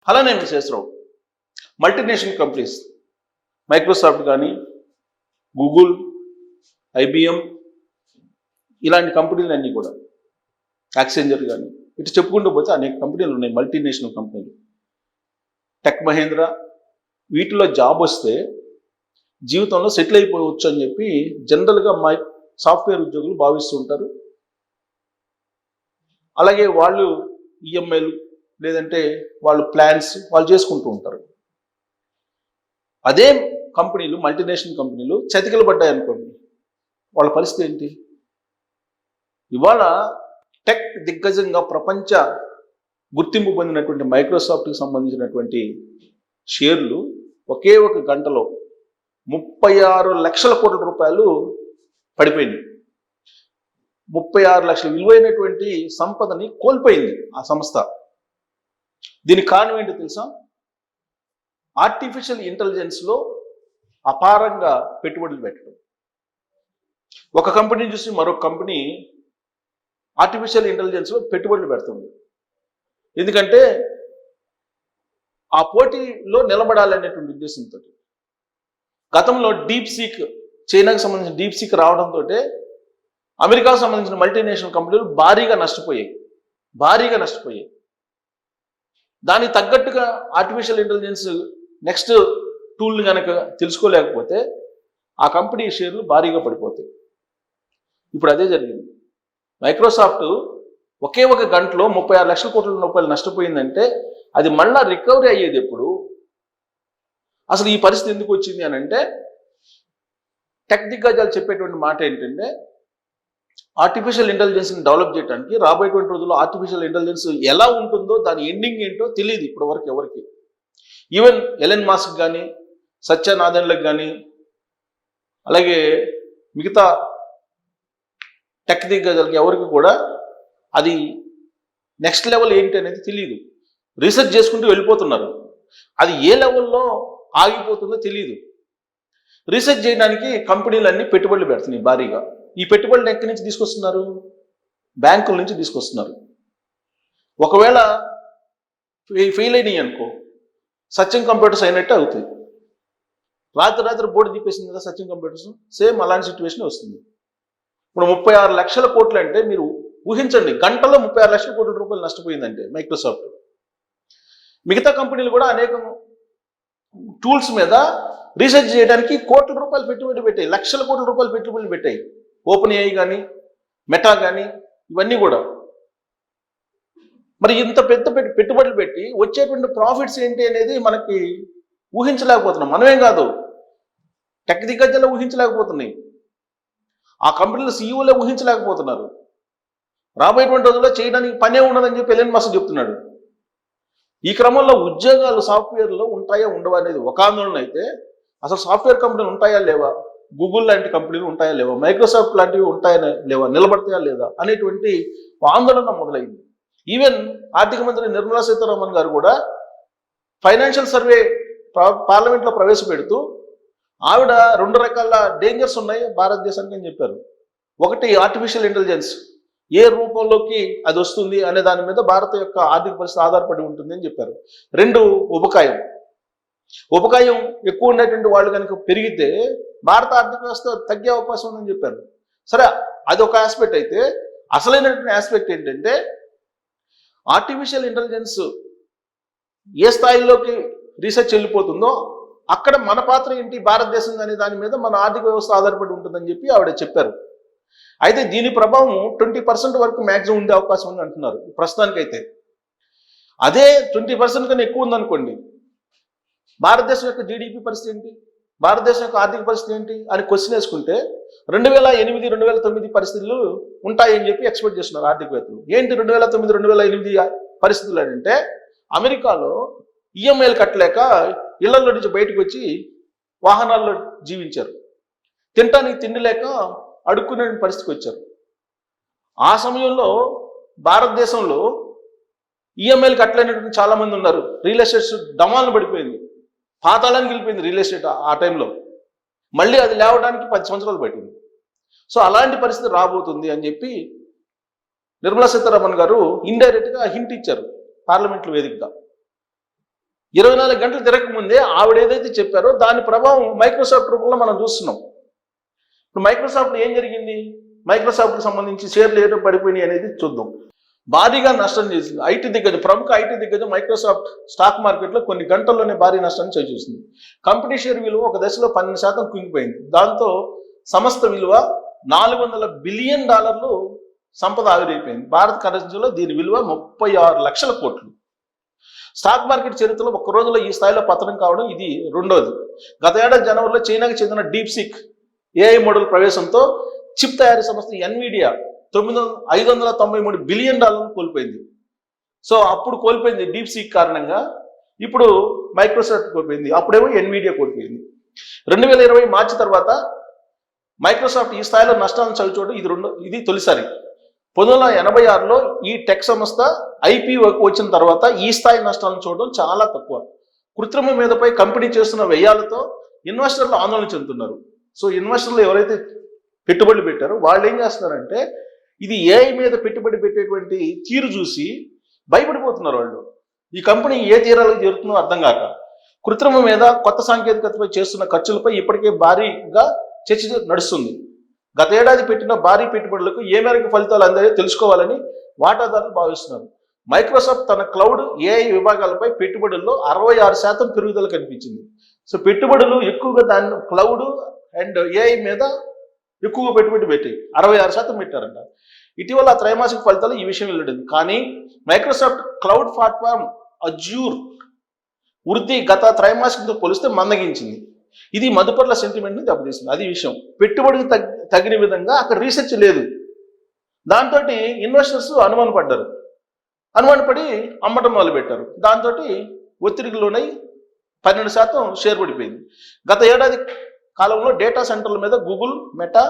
అలానే Sesha Rao multinational companies Microsoft కానీ Google IBM ఇలాంటి కంపెనీలన్నీ కూడా యాక్సెంజర్ కానీ ఇటు చెప్పుకుంటూ పోతే అనేక కంపెనీలు ఉన్నాయి, మల్టీనేషనల్ కంపెనీలు. టెక్ మహేంద్ర వీటిలో జాబ్ వస్తే జీవితంలో సెటిల్ అయిపోవచ్చు అని చెప్పి జనరల్గా సాఫ్ట్వేర్ ఉద్యోగులు భావిస్తూ ఉంటారు. అలాగే వాళ్ళు ఈఎంఐలు లేదంటే వాళ్ళు ప్లాన్స్ వాళ్ళు చేసుకుంటూ ఉంటారు. అదే కంపెనీలు మల్టీనేషనల్ కంపెనీలు చతికిల పడ్డాయి అనుకోండి, వాళ్ళ పరిస్థితి ఏంటి? ఇవాళ టెక్ దిగ్గజంగా ప్రపంచ గుర్తింపు పొందినటువంటి మైక్రోసాఫ్ట్కి సంబంధించినటువంటి షేర్లు ఒకే ఒక గంటలో 36 లక్షల కోట్ల రూపాయలు పడిపోయింది. 36 లక్షల విలువైనటువంటి సంపదని కోల్పోయింది ఆ సంస్థ. దీనికి కారణం ఏంటో తెలుసా? ఆర్టిఫిషియల్ ఇంటెలిజెన్స్లో అపారంగా పెట్టుబడులు పెట్టడం. ఒక కంపెనీ చూసి మరొక కంపెనీ ఆర్టిఫిషియల్ ఇంటెలిజెన్స్లో పెట్టుబడులు పెడుతుంది. ఎందుకంటే ఆ పోటీలో నిలబడాలనేటువంటి ఉద్దేశంతో. గతంలో డీప్ సీక్, చైనాకు సంబంధించిన డీప్ సీక్ రావడంతో అమెరికాకు సంబంధించిన మల్టీనేషనల్ కంపెనీలు భారీగా నష్టపోయాయి. దానికి తగ్గట్టుగా ఆర్టిఫిషియల్ ఇంటెలిజెన్స్ నెక్స్ట్ టూల్ని కనుక తెలుసుకోలేకపోతే ఆ కంపెనీ షేర్లు భారీగా పడిపోతాయి. ఇప్పుడు అదే జరిగింది. మైక్రోసాఫ్ట్ ఒకే ఒక గంటలో 36 లక్షల కోట్ల రూపాయలు నష్టపోయిందంటే అది మళ్ళా రికవరీ అయ్యేది ఎప్పుడు? అసలు ఈ పరిస్థితి ఎందుకు వచ్చింది అని అంటే, టెక్ దిగ్గజాలు చెప్పేటువంటి మాట ఏంటంటే, ఆర్టిఫిషియల్ ఇంటెలిజెన్స్ని డెవలప్ చేయడానికి రాబోయేటువంటి రోజుల్లో ఆర్టిఫిషియల్ ఇంటెలిజెన్స్ ఎలా ఉంటుందో దాని ఎండింగ్ ఏంటో తెలియదు ఇప్పటి వరకు ఎవరికి. ఈవెన్ ఎలన్ మాస్క్ కానీ సత్య నాదెళ్లకు కానీ అలాగే మిగతా టెక్ దిగ్గజాలకి ఎవరికి కూడా అది నెక్స్ట్ లెవెల్ ఏంటి అనేది తెలియదు. రీసెర్చ్ చేసుకుంటూ వెళ్ళిపోతున్నారు. అది ఏ లెవెల్లో ఆగిపోతుందో తెలియదు. రీసెర్చ్ చేయడానికి కంపెనీలన్నీ పెట్టుబడులు పెడుతున్నాయి భారీగా. ఈ పెట్టుబడులు ఎక్కడి నుంచి తీసుకొస్తున్నారు? బ్యాంకుల నుంచి తీసుకొస్తున్నారు. ఒకవేళ ఫెయిల్ అయినాయి అనుకో, సత్యం కంప్యూటర్స్ అయినట్టే అవుతుంది. రాత్రి బోర్డు తీపేసింది కదా సత్యం కంప్యూటర్స్, సేమ్ అలాంటి సిచ్యువేషన్ వస్తుంది. ఇప్పుడు 36 లక్షల కోట్లు అంటే మీరు ఊహించండి, గంటలో 36 లక్షల కోట్ల రూపాయలు నష్టపోయిందంటే మైక్రోసాఫ్ట్. మిగతా కంపెనీలు కూడా అనేక టూల్స్ మీద రీసెర్చ్ చేయడానికి కోట్ల రూపాయలు పెట్టుబడి పెట్టాయి, లక్షల కోట్ల రూపాయలు పెట్టుబడులు పెట్టాయి. ఓపెన్ ఏఐ కానీ మెటా కానీ ఇవన్నీ కూడా. మరి ఇంత పెద్ద పెట్టుబడులు పెట్టి వచ్చేటువంటి ప్రాఫిట్స్ ఏంటి అనేది మనకి ఊహించలేకపోతున్నాం. మనమేం కాదు, టెక్ దిగ్గజాలు ఊహించలేకపోతున్నాయి. ఆ కంపెనీల సీఈఓలే ఊహించలేకపోతున్నారు. రాబోయేటువంటి రోజుల్లో చేయడానికి పనే ఉండదని చెప్పి ఎలన్ మస్క్ చెప్తున్నాడు. ఈ క్రమంలో ఉద్యోగాలు సాఫ్ట్వేర్లో ఉంటాయా ఉండవా అనేది ఒక ఆందోళన అయితే, అసలు సాఫ్ట్వేర్ కంపెనీలు ఉంటాయా లేవా, గూగుల్ లాంటి కంపెనీలు ఉంటాయా లేవా, మైక్రోసాఫ్ట్ లాంటివి ఉంటాయా లేవా, నిలబడతాయా లేదా అనేటువంటి ఆందోళన మొదలైంది. ఈవెన్ ఆర్థిక మంత్రి నిర్మలా సీతారామన్ గారు కూడా ఫైనాన్షియల్ సర్వే పార్లమెంట్లో ప్రవేశపెడుతూ ఆవిడ 2 రకాల డేంజర్స్ ఉన్నాయి భారతదేశానికి అని చెప్పారు. ఒకటి ఆర్టిఫిషియల్ ఇంటెలిజెన్స్ ఏ రూపంలోకి అది వస్తుంది అనే దాని మీద భారత యొక్క ఆర్థిక పరిస్థితి ఆధారపడి ఉంటుంది అని చెప్పారు. 2 ఉపకాయం ఎక్కువ ఉన్నటువంటి వాళ్ళు కనుక పెరిగితే భారత ఆర్థిక వ్యవస్థ తగ్గే అవకాశం ఉందని చెప్పారు. సరే, అది ఒక ఆస్పెక్ట్ అయితే, అసలైనటువంటి ఆస్పెక్ట్ ఏంటంటే ఆర్టిఫిషియల్ ఇంటెలిజెన్స్ ఏ స్థాయిలోకి రీసెర్చ్ వెళ్ళిపోతుందో అక్కడ మన పాత్ర ఏంటి భారతదేశం అనే దాని మీద మన ఆర్థిక వ్యవస్థ ఆధారపడి ఉంటుందని చెప్పి ఆవిడ చెప్పారు. అయితే దీని ప్రభావం 20% వరకు మ్యాక్సిమం ఉండే అవకాశం ఉంది అంటున్నారు ప్రస్తుతానికైతే. అదే 20% కన్నా ఎక్కువ ఉందనుకోండి, భారతదేశం యొక్క జీడిపి పరిస్థితి ఏంటి, భారతదేశం యొక్క ఆర్థిక పరిస్థితి ఏంటి అని క్వశ్చన్ వేసుకుంటే 2008, 2009 పరిస్థితులు ఉంటాయని చెప్పి ఎక్స్పెక్ట్ చేస్తున్నారు ఆర్థికవేత్తలు. ఏంటి 2009, 2008 పరిస్థితులు అంటే, అమెరికాలో ఈఎంఐలు కట్టలేక ఇళ్లలో నుంచి బయటకు వచ్చి వాహనాల్లో జీవించారు. తినటానికి తిండి లేక అడుక్కునే పరిస్థితికి వచ్చారు. ఆ సమయంలో భారతదేశంలో ఈఎంఐలు కట్టలేనటువంటి చాలా మంది ఉన్నారు. రియల్ ఎస్టేట్స్ డమాలను పడిపోయింది, పాతాళానికి వెళ్ళిపోయింది రియల్ ఎస్టేట్ ఆ టైంలో. మళ్ళీ అది లేవడానికి 10 సంవత్సరాలు పట్టింది. సో అలాంటి పరిస్థితి రాబోతుంది అని చెప్పి నిర్మలా సీతారామన్ గారు ఇండైరెక్ట్గా హింట్ ఇచ్చారు పార్లమెంట్లో వేదికగా. 24 గంటలు తిరగకముందే ఆవిడ ఏదైతే చెప్పారో దాని ప్రభావం మైక్రోసాఫ్ట్ రూపంలో మనం చూస్తున్నాం. ఇప్పుడు మైక్రోసాఫ్ట్ ఏం జరిగింది, మైక్రోసాఫ్ట్కి సంబంధించి షేర్లు ఏదో పడిపోయినాయి అనేది చూద్దాం. భారీగా నష్టం చేసింది ప్రముఖ ఐటీ దిగ్గజం మైక్రోసాఫ్ట్ స్టాక్ మార్కెట్లో కొన్ని గంటల్లోనే భారీ నష్టాన్ని చేకూర్చింది. కంపెనీ షేర్ విలువ ఒక దశలో 12% కుంగిపోయింది. దాంతో సంస్థ విలువ $400 బిలియన్ సంపద ఆవిరైపోయింది. భారత కరెన్సీలో దీని విలువ 36 లక్షల కోట్లు. స్టాక్ మార్కెట్ చరిత్రలో ఒక్క రోజులో ఈ స్థాయిలో పతనం కావడం ఇది రెండోది. గత ఏడాది జనవరిలో చైనాకు చెందిన డీప్సీక్ ఏఐ మోడల్ ప్రవేశంతో చిప్ తయారీ సంస్థ ఎన్విడియా $593 బిలియన్ కోల్పోయింది. సో అప్పుడు కోల్పోయింది డీప్సీక్ కారణంగా, ఇప్పుడు మైక్రోసాఫ్ట్ కోల్పోయింది, అప్పుడేమో ఎన్విడియా కోల్పోయింది. 2020 మార్చి తర్వాత మైక్రోసాఫ్ట్ ఈ స్థాయిలో నష్టాలను చవిచూడడం ఇది తొలిసారి. 1986లో ఈ టెక్ సంస్థ ఐపీఓకి వచ్చిన తర్వాత ఈ స్థాయి నష్టాలను చూడడం చాలా తక్కువ. కృత్రిమ మీదపై కంపెనీ చేస్తున్న వ్యయాలతో ఇన్వెస్టర్లు ఆందోళన చెందుతున్నారు. సో ఇన్వెస్టర్లు ఎవరైతే పెట్టుబడులు పెట్టారో వాళ్ళు ఏం చేస్తున్నారంటే ఇది ఏఐ మీద పెట్టుబడి పెట్టేటువంటి తీరు చూసి భయపడిపోతున్నారు వాళ్ళు. ఈ కంపెనీ ఏ తీరాలకు చేరుతుందో అర్థం కాక కృత్రిమ మీద కొత్త సాంకేతికతపై చేస్తున్న ఖర్చులపై ఇప్పటికే భారీగా చర్చ నడుస్తుంది. గత ఏడాది పెట్టిన భారీ పెట్టుబడులకు ఏ మేరకు ఫలితాలు అందాయో తెలుసుకోవాలని వాటాదారులు భావిస్తున్నారు. మైక్రోసాఫ్ట్ తన క్లౌడ్ ఏఐ విభాగాలపై పెట్టుబడుల్లో 66% పెరుగుదల కనిపించింది. సో పెట్టుబడులు ఎక్కువగా దాని క్లౌడ్ అండ్ ఏఐ మీద ఎక్కువగా పెట్టుబడి పెట్టి 66% పెట్టారంట. ఇటీవల త్రైమాసిక ఫలితాలు ఈ విషయం వెల్లడింది. కానీ మైక్రోసాఫ్ట్ క్లౌడ్ ప్లాట్ఫామ్ అజ్యూర్ వృద్ధి గత త్రైమాసికంతో పోలిస్తే మందగించింది. ఇది మదుపర్ల సెంటిమెంట్ని దెబ్బతీసింది. అది విషయం. పెట్టుబడికి తగిన విధంగా అక్కడ రీసెర్చ్ లేదు. దాంతో ఇన్వెస్టర్స్ అనుమానపడి అమ్మటం మొదలుపెట్టారు. దాంతో ఒత్తిడికి లోనై 12% షేర్ పడిపోయింది. గత ఏడాది కాలంలో డేటా సెంటర్ల మీద గూగుల్, మెటా,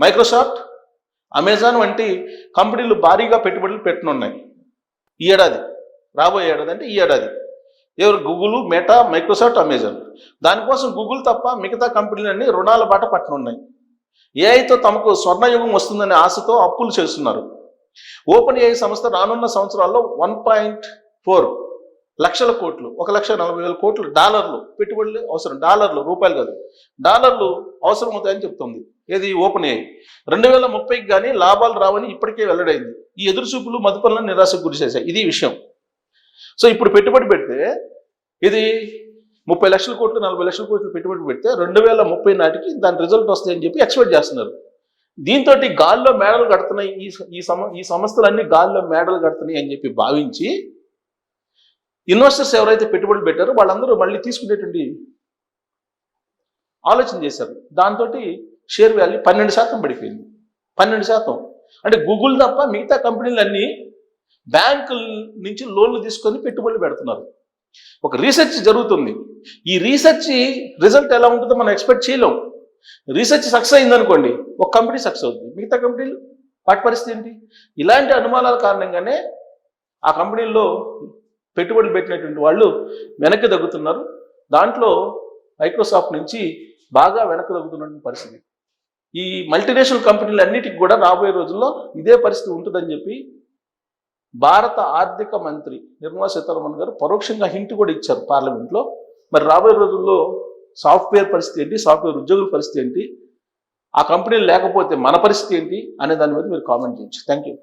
మైక్రోసాఫ్ట్, అమెజాన్ వంటి కంపెనీలు భారీగా పెట్టుబడులు పెట్టనున్నాయి. ఈ ఏడాది, రాబోయే ఏడాది అంటే ఈ ఏడాది. ఎవరు? Google, meta, Microsoft, Amazon. దానికోసం గూగుల్ తప్ప మిగతా కంపెనీలన్నీ రుణాల బాట పట్టనున్నాయి. ఏఐతో తమకు స్వర్ణయుగం వస్తుందనే ఆశతో అప్పులు చేస్తున్నారు. ఓపెన్ ఏఐ సంస్థ రానున్న సంవత్సరాల్లో 1.4 లక్షల కోట్లు, 1,40,000 కోట్లు డాలర్లు పెట్టుబడులు అవసరం. డాలర్లు, రూపాయలు కాదు, డాలర్లు అవసరం అవుతాయని చెప్తుంది. ఏది? Open AI. 2030కి కానీ లాభాలు రావని ఇప్పటికే వెల్లడైంది. ఈ ఎదురుచూపులు మదుపరులను నిరాశకు గురి చేశాయి. ఇది విషయం. సో ఇప్పుడు పెట్టుబడి పెడితే ఇది 30 లక్షల కోట్లు, 40 లక్షల కోట్లు పెట్టుబడి పెడితే 2030 నాటికి దాని రిజల్ట్ వస్తాయని చెప్పి ఎక్స్పెక్ట్ చేస్తున్నారు. దీంతో గాల్లో మేడలు కడుతున్నాయి, ఈ సంస్థలన్నీ గాల్లో మేడలు కడుతున్నాయి అని చెప్పి భావించి ఇన్వెస్టర్స్ ఎవరైతే పెట్టుబడులు పెట్టారో వాళ్ళందరూ మళ్ళీ తీసుకునేటువంటి ఆలోచన చేశారు. దాంతో షేర్ వాల్యూ 12% పడిపోయింది. 12%. అంటే గూగుల్ తప్ప మిగతా కంపెనీలన్నీ బ్యాంకుల నుంచి లోన్లు తీసుకొని పెట్టుబడులు పెడుతున్నారు. ఒక రీసెర్చ్ జరుగుతుంది. ఈ రీసెర్చ్ రిజల్ట్ ఎలా ఉంటుందో మనం ఎక్స్పెక్ట్ చేయలేం. రీసెర్చ్ సక్సెస్ అయిందనుకోండి, ఒక కంపెనీ సక్సెస్ అవుతుంది, మిగతా కంపెనీలు వాటి పరిస్థితి ఏంటి? ఇలాంటి అనుమానాల కారణంగానే ఆ కంపెనీల్లో పెట్టుబడులు పెట్టినటువంటి వాళ్ళు వెనక్కి తగ్గుతున్నారు. దాంట్లో మైక్రోసాఫ్ట్ నుంచి బాగా వెనక్కి తగ్గుతున్నటువంటి పరిస్థితి. ఈ మల్టీనేషనల్ కంపెనీలు అన్నిటికీ కూడా రాబోయే రోజుల్లో ఇదే పరిస్థితి ఉంటుందని చెప్పి భారత ఆర్థిక మంత్రి నిర్మలా సీతారామన్ గారు పరోక్షంగా హింట్ కూడా ఇచ్చారు పార్లమెంట్లో. మరి రాబోయే రోజుల్లో సాఫ్ట్వేర్ పరిస్థితి ఏంటి, సాఫ్ట్వేర్ ఉద్యోగుల పరిస్థితి ఏంటి, ఆ కంపెనీలు లేకపోతే మన పరిస్థితి ఏంటి అనే దాని మీద మీరు కామెంట్ చేయొచ్చు. Thank you.